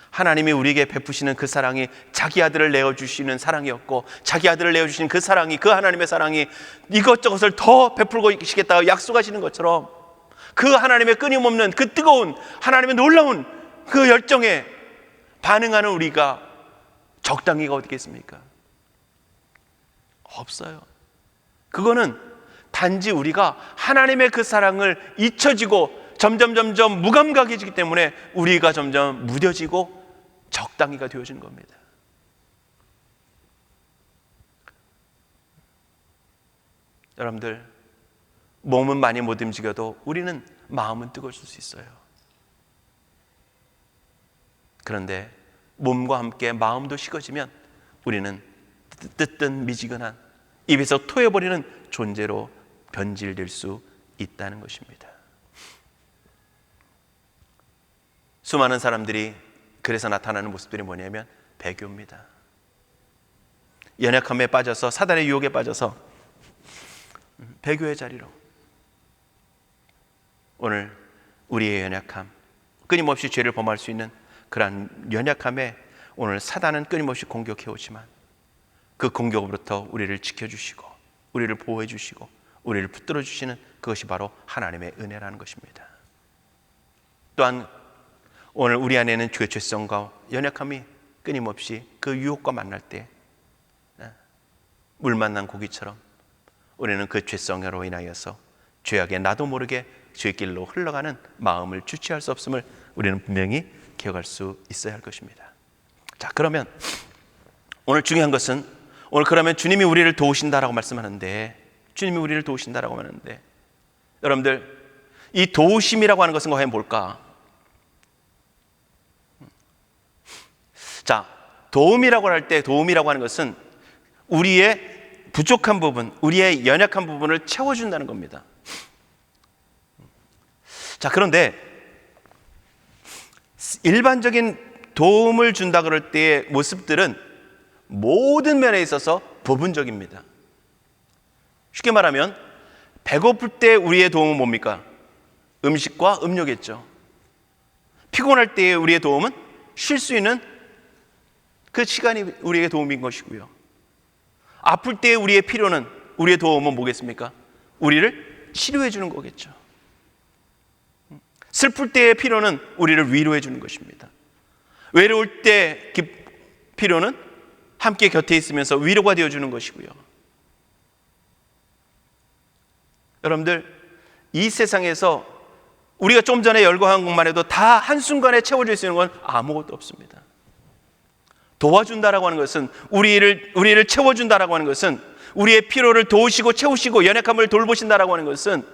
하나님이 우리에게 베푸시는 그 사랑이 자기 아들을 내어주시는 사랑이었고, 자기 아들을 내어주시는 그 사랑이, 그 하나님의 사랑이 이것저것을 더 베풀고 계시겠다고 약속하시는 것처럼, 그 하나님의 끊임없는 그 뜨거운 하나님의 놀라운 그 열정에 반응하는 우리가 적당히가 어디 있겠습니까? 없어요. 그거는 단지 우리가 하나님의 그 사랑을 잊혀지고 점점 무감각해지기 때문에 우리가 점점 무뎌지고 적당히가 되어지는 겁니다. 여러분들, 몸은 많이 못 움직여도 우리는 마음은 뜨거울 수 있어요. 그런데 몸과 함께 마음도 식어지면 우리는 뜨뜻한 미지근한 입에서 토해버리는 존재로 변질될 수 있다는 것입니다. 수많은 사람들이 그래서 나타나는 모습들이 뭐냐면 배교입니다. 연약함에 빠져서, 사단의 유혹에 빠져서 배교의 자리로, 오늘 우리의 연약함, 끊임없이 죄를 범할 수 있는 그러한 연약함에 오늘 사단은 끊임없이 공격해 오지만 그 공격으로부터 우리를 지켜주시고 우리를 보호해 주시고 우리를 붙들어 주시는 그것이 바로 하나님의 은혜라는 것입니다. 또한 오늘 우리 안에는 그 죄성과 연약함이 끊임없이 그 유혹과 만날 때 물 만난 고기처럼 우리는 그 죄성으로 인하여서 죄악에 나도 모르게 죄길로 흘러가는 마음을 주체할 수 없음을 우리는 분명히 기억할 수 있어야 할 것입니다. 자, 그러면 오늘 중요한 것은, 오늘 그러면 주님이 우리를 도우신다라고 말씀하는데, 주님이 우리를 도우신다라고 하는데, 여러분들 이 도우심이라고 하는 것은 과연 뭘까? 자, 도움이라고 할 때, 도움이라고 하는 것은 우리의 부족한 부분, 우리의 연약한 부분을 채워준다는 겁니다. 자, 그런데 일반적인 도움을 준다 그럴 때의 모습들은 모든 면에 있어서 부분적입니다. 쉽게 말하면 배고플 때 우리의 도움은 뭡니까? 음식과 음료겠죠. 피곤할 때의 우리의 도움은 쉴 수 있는 그 시간이 우리에게 도움인 것이고요. 아플 때의 우리의 필요는, 우리의 도움은 뭐겠습니까? 우리를 치료해 주는 거겠죠. 슬플 때의 필요는 우리를 위로해 주는 것입니다. 외로울 때 필요는 함께 곁에 있으면서 위로가 되어 주는 것이고요. 여러분들, 이 세상에서 우리가 좀 전에 열거한 것만 해도 다 한순간에 채워질 수 있는 건 아무것도 없습니다. 도와준다라고 하는 것은, 우리를 채워준다라고 하는 것은, 우리의 필요를 도우시고 채우시고 연약함을 돌보신다라고 하는 것은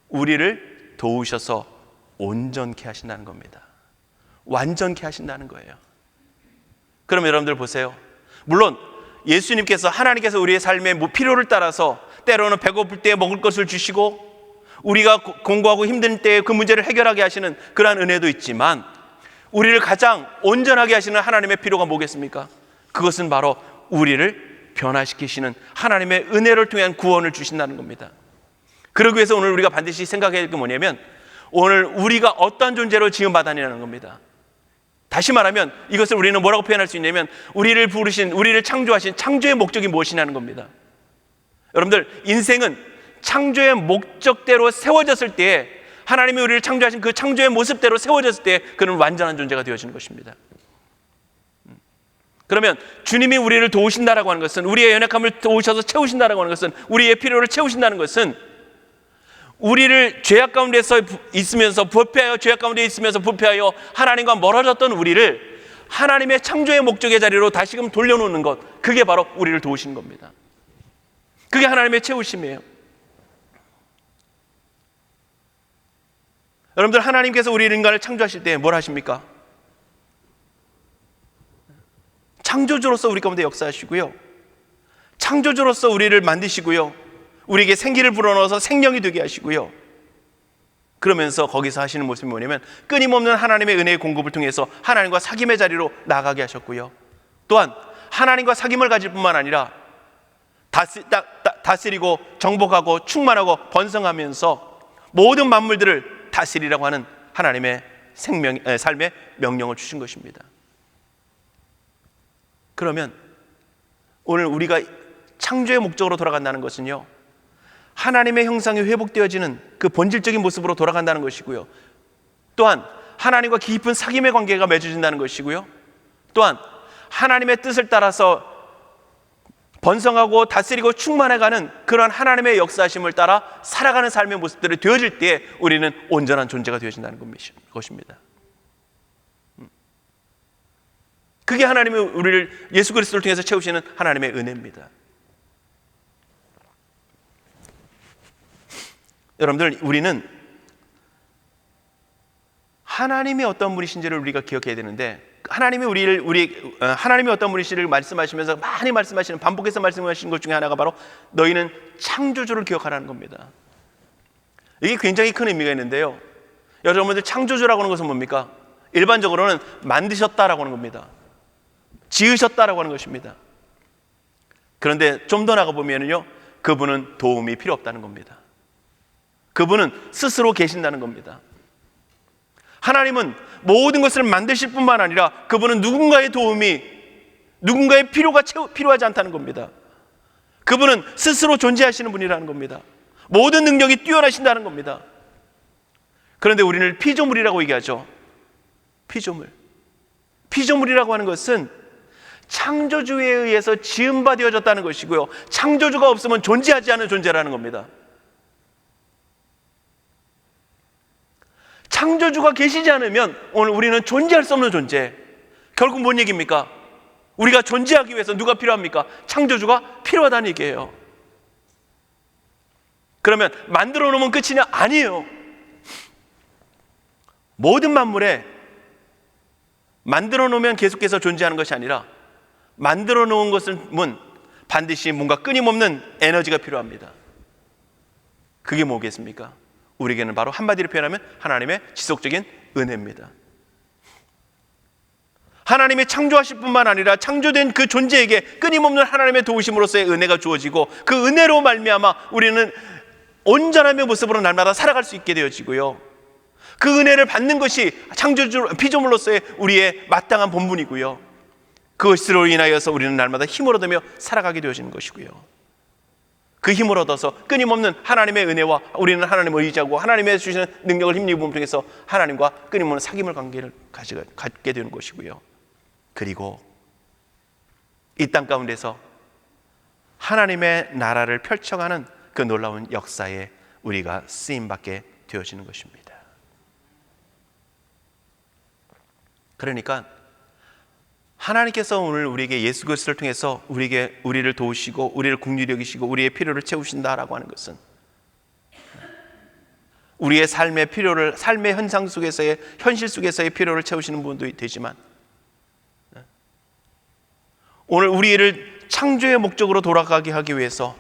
우리를 도우셔서 온전케 하신다는 겁니다. 완전케 하신다는 거예요. 그럼 여러분들 보세요. 물론 예수님께서, 하나님께서 우리의 삶의 필요를 따라서 때로는 배고플 때 먹을 것을 주시고 우리가 공부하고 힘든 때에 그 문제를 해결하게 하시는 그러한 은혜도 있지만, 우리를 가장 온전하게 하시는 하나님의 필요가 뭐겠습니까? 그것은 바로 우리를 변화시키시는 하나님의 은혜를 통한 구원을 주신다는 겁니다. 그러기 위해서 오늘 우리가 반드시 생각해야 할 게 뭐냐면, 오늘 우리가 어떤 존재로 지음받았냐는 겁니다. 다시 말하면 이것을 우리는 뭐라고 표현할 수 있냐면, 우리를 부르신, 우리를 창조하신 창조의 목적이 무엇이냐는 겁니다. 여러분들, 인생은 창조의 목적대로 세워졌을 때에, 하나님이 우리를 창조하신 그 창조의 모습대로 세워졌을 때 그는 완전한 존재가 되어지는 것입니다. 그러면 주님이 우리를 도우신다라고 하는 것은, 우리의 연약함을 도우셔서 채우신다라고 하는 것은, 우리의 필요를 채우신다는 것은, 우리를 죄악 가운데서 있으면서 부패하여, 죄악 가운데 있으면서 부패하여 하나님과 멀어졌던 우리를 하나님의 창조의 목적의 자리로 다시금 돌려놓는 것, 그게 바로 우리를 도우신 겁니다. 그게 하나님의 채우심이에요. 여러분들, 하나님께서 우리 인간을 창조하실 때 뭘 하십니까? 창조주로서 우리 가운데 역사하시고요, 창조주로서 우리를 만드시고요, 우리에게 생기를 불어넣어서 생명이 되게 하시고요, 그러면서 거기서 하시는 모습이 뭐냐면, 끊임없는 하나님의 은혜의 공급을 통해서 하나님과 사귐의 자리로 나가게 하셨고요, 또한 하나님과 사귐을 가질 뿐만 아니라 다스리고 정복하고 충만하고 번성하면서 모든 만물들을 다스리라고 하는 하나님의 삶의 명령을 주신 것입니다. 그러면 오늘 우리가 창조의 목적으로 돌아간다는 것은요, 하나님의 형상이 회복되어지는 그 본질적인 모습으로 돌아간다는 것이고요, 또한 하나님과 깊은 사귐의 관계가 맺어진다는 것이고요, 또한 하나님의 뜻을 따라서 번성하고 다스리고 충만해가는 그런 하나님의 역사심을 따라 살아가는 삶의 모습들이 되어질 때 우리는 온전한 존재가 되어진다는 것입니다. 그게 하나님이 우리를 예수 그리스도를 통해서 채우시는 하나님의 은혜입니다. 여러분들, 우리는 하나님이 어떤 분이신지를 우리가 기억해야 되는데, 하나님이 어떤 분이신지를 말씀하시면서 많이 말씀하시는, 반복해서 말씀하시는 것 중에 하나가 바로 너희는 창조주를 기억하라는 겁니다. 이게 굉장히 큰 의미가 있는데요, 여러분들 창조주라고 하는 것은 뭡니까? 일반적으로는 만드셨다라고 하는 겁니다. 지으셨다라고 하는 것입니다. 그런데 좀 더 나가보면요, 그분은 도움이 필요 없다는 겁니다. 그분은 스스로 계신다는 겁니다. 하나님은 모든 것을 만드실 뿐만 아니라 그분은 누군가의 도움이, 누군가의 필요가 필요하지 않다는 겁니다. 그분은 스스로 존재하시는 분이라는 겁니다. 모든 능력이 뛰어나신다는 겁니다. 그런데 우리는 피조물이라고 얘기하죠. 피조물이라고 하는 것은 창조주에 의해서 지음바 되어졌다는 것이고요, 창조주가 없으면 존재하지 않는 존재라는 겁니다. 창조주가 계시지 않으면 오늘 우리는 존재할 수 없는 존재. 결국 뭔 얘기입니까? 우리가 존재하기 위해서 누가 필요합니까? 창조주가 필요하다는 얘기예요. 그러면 만들어 놓으면 끝이냐? 아니에요. 모든 만물에 만들어 놓으면 계속해서 존재하는 것이 아니라, 만들어 놓은 것은 반드시 뭔가 끊임없는 에너지가 필요합니다. 그게 뭐겠습니까? 우리에게는 바로 한마디로 표현하면 하나님의 지속적인 은혜입니다. 하나님이 창조하실 뿐만 아니라 창조된 그 존재에게 끊임없는 하나님의 도우심으로서의 은혜가 주어지고, 그 은혜로 말미암아 우리는 온전함의 모습으로 날마다 살아갈 수 있게 되어지고요, 그 은혜를 받는 것이 창조주, 피조물로서의 우리의 마땅한 본분이고요, 그것으로 인하여서 우리는 날마다 힘을 얻으며 살아가게 되어지는 것이고요, 그 힘을 얻어서 끊임없는 하나님의 은혜와 우리는 하나님을 의지하고 하나님의 주시는 능력을 힘입음을 통해서 하나님과 끊임없는 사귐을 관계를 갖게 되는 것이고요, 그리고 이 땅 가운데서 하나님의 나라를 펼쳐가는 그 놀라운 역사에 우리가 쓰임받게 되어지는 것입니다. 그러니까 하나님께서 오늘 우리에게 예수 그리스도를 통해서 우리를 도우시고 우리를 긍휼히 여기시고 우리의 필요를 채우신다라고 하는 것은, 우리의 삶의 필요를, 삶의 현상 속에서의, 현실 속에서의 필요를 채우시는 부분도 되지만, 오늘 우리를 창조의 목적으로 돌아가게 하기 위해서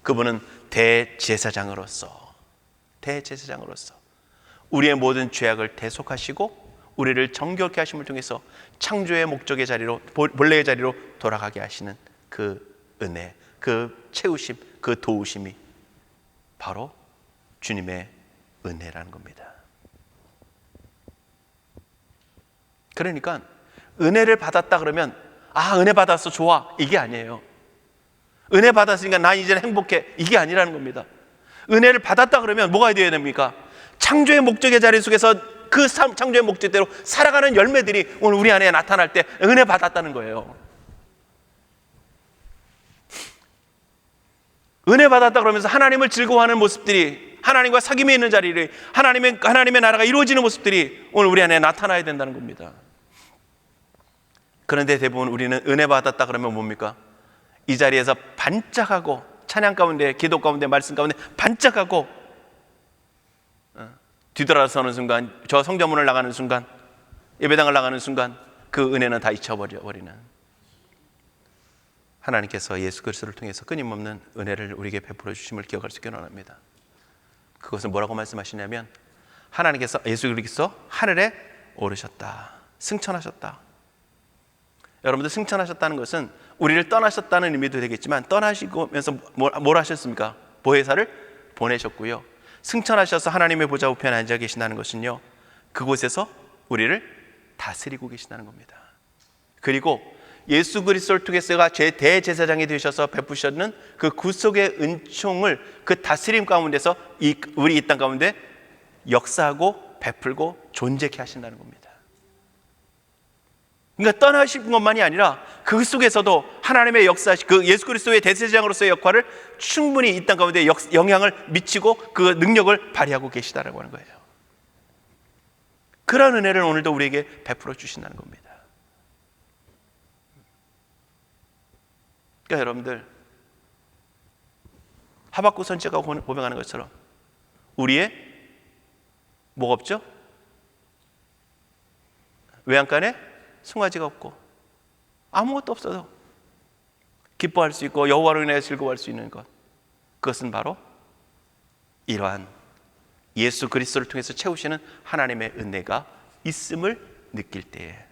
그분은 대제사장으로서 우리의 모든 죄악을 대속하시고 우리를 정결케 하심을 통해서 창조의 목적의 자리로, 본래의 자리로 돌아가게 하시는 그 은혜, 그 채우심, 그 도우심이 바로 주님의 은혜라는 겁니다. 그러니까 은혜를 받았다 그러면 은혜 받았어, 좋아, 이게 아니에요. 은혜 받았으니까 난 이제는 행복해, 이게 아니라는 겁니다. 은혜를 받았다 그러면 뭐가 되어야 됩니까? 창조의 목적의 자리 속에서 그 창조의 목적대로 살아가는 열매들이 오늘 우리 안에 나타날 때 은혜 받았다는 거예요. 은혜 받았다 그러면서 하나님을 즐거워하는 모습들이, 하나님과 사귐에 있는 자리를, 하나님의 나라가 이루어지는 모습들이 오늘 우리 안에 나타나야 된다는 겁니다. 그런데 대부분 우리는 은혜 받았다 그러면 뭡니까? 이 자리에서 반짝하고, 찬양 가운데, 기도 가운데, 말씀 가운데 반짝하고, 뒤돌아서는 순간, 저 성전문을 나가는 순간, 예배당을 나가는 순간 그 은혜는 다 잊혀버리는, 하나님께서 예수 그리스도를 통해서 끊임없는 은혜를 우리에게 베풀어 주심을 기억할 수 있게 원합니다. 그것은 뭐라고 말씀하시냐면, 하나님께서 예수 그리스도 하늘에 오르셨다, 승천하셨다. 여러분들, 승천하셨다는 것은 우리를 떠나셨다는 의미도 되겠지만, 떠나시면서 뭘 하셨습니까? 보혜사를 보내셨고요, 승천하셔서 하나님의 보좌 우편에 앉아 계신다는 것은요, 그곳에서 우리를 다스리고 계신다는 겁니다. 그리고 예수 그리스도를 통해서가 대제사장이 되셔서 베푸셨는 그 구속의 은총을, 그 다스림 가운데서 우리 이 땅 가운데 역사하고 베풀고 존재케 하신다는 겁니다. 그러니까 떠나신 것만이 아니라 그 속에서도 하나님의 역사, 그 예수 그리스도의 대제사장으로서의 역할을 충분히 이 땅 가운데 영향을 미치고 그 능력을 발휘하고 계시다라고 하는 거예요. 그런 은혜를 오늘도 우리에게 베풀어 주신다는 겁니다. 그러니까 여러분들, 하박국 선지자가 고백하는 것처럼 우리의 뭐가 없죠? 외양간에 송아지가 없고 아무것도 없어도 기뻐할 수 있고 여호와로 인해 즐거워할 수 있는 것, 그것은 바로 이러한 예수 그리스도를 통해서 채우시는 하나님의 은혜가 있음을 느낄 때에,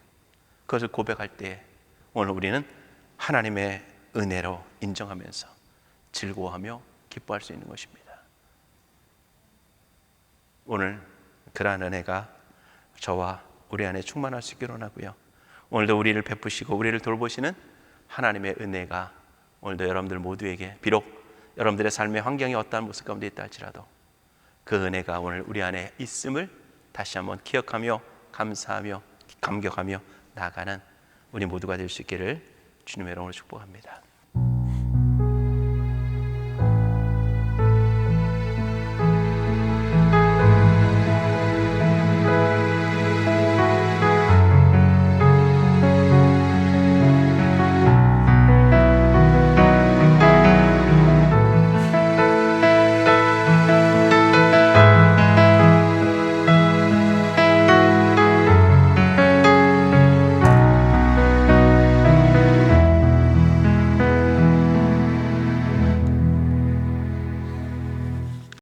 그것을 고백할 때에 오늘 우리는 하나님의 은혜로 인정하면서 즐거워하며 기뻐할 수 있는 것입니다. 오늘 그러한 은혜가 저와 우리 안에 충만할 수 있기를 원하고요. 오늘도 우리를 베푸시고 우리를 돌보시는 하나님의 은혜가 오늘도 여러분들 모두에게, 비록 여러분들의 삶의 환경이 어떠한 모습 가운데 있다 할지라도 그 은혜가 오늘 우리 안에 있음을 다시 한번 기억하며 감사하며 감격하며 나아가는 우리 모두가 될 수 있기를 주님의 이름으로 축복합니다.